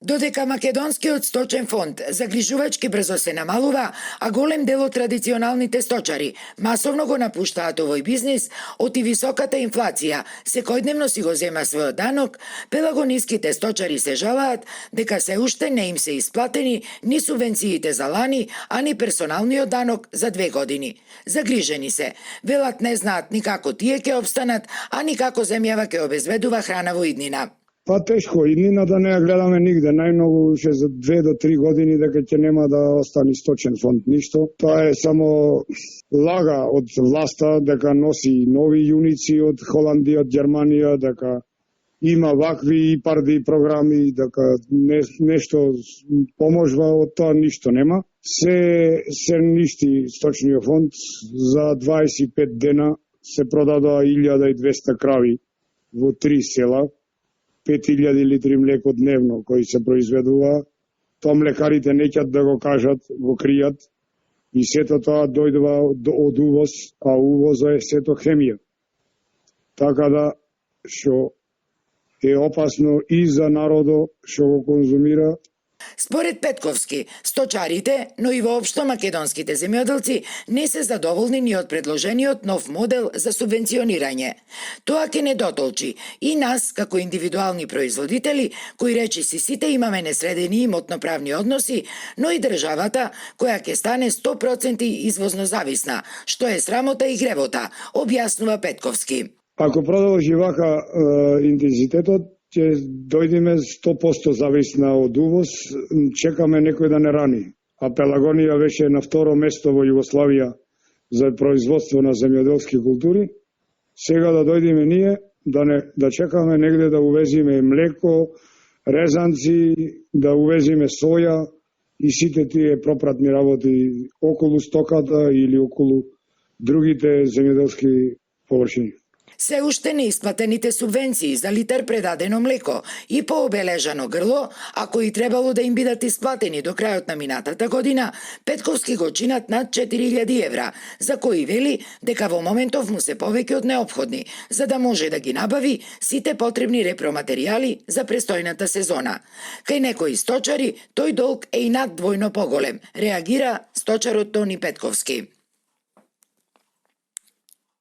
Додека македонскиот сточен фонд загрижувачки брзо се намалува, а голем дел од традиционалните сточари масовно го напуштаат овој бизнис, од и високата инфлација секојдневно си го зема својот данок, пелагониските сточари се жалаат дека се уште не им се исплатени ни субвенциите за лани, а ни персоналниот данок за 2 години. Загрижени се, велат не знаат ни како тие ќе обстанат, а ни како земјава ќе обезбедува храна во иднина. Па тешко, иднина да не ја гледаме нигде, најмногу ше за 2 до 3 години дека ќе нема да остани сточен фонд ништо. Тоа е само лага од власта дека носи нови јуници од Холандија, од Германија, дека има вакви ИПАРДи програми, дека нешто поможба од тоа ништо нема. Се ништи сточниот фонд за 25 дена се продадоа 1200 крави во 3 села. 5000 литри млеко дневно кои се произведува, тоа млекарите неќат да го кажат, го кријат и сето тоа дојдува од увоз, а увозот е сето хемија. Така да, што е опасно и за народот што го конзумира. Според Петковски, сточарите, но и воопшто македонските земјоделци не се задоволни ни од предложениот нов модел за субвенционирање. Тоа ќе не дотолчи и нас како индивидуални производители, кои речиси сите имаме несредени имотно-правни односи, но и државата која ќе стане 100% извозно зависна, што е срамота и гревота, објаснува Петковски. Ако продолжи вака интензитетот, ќе дојдеме 100% зависна од увоз, чекаме некој да не рани. А Пелагонија беше на второ место во Југославија за производство на земјоделски култури. Сега да дојдеме ние, да чекаме негде да увезиме млеко, резанци, да увезиме соја и сите тие пропратни работи околу стоката или околу другите земјоделски површини. Се уште неисплатените субвенции за литар предадено млеко и пообележано грло, ако и требало да им бидат исплатени до крајот на минатата година, Петковски го чинат над 4000 евра, за кои вели дека во моментов му се повеќе од неопходни, за да може да ги набави сите потребни репроматеријали за престојната сезона. Кај некои сточари тој долг е и над двојно поголем, реагира сточарот Тони Петковски.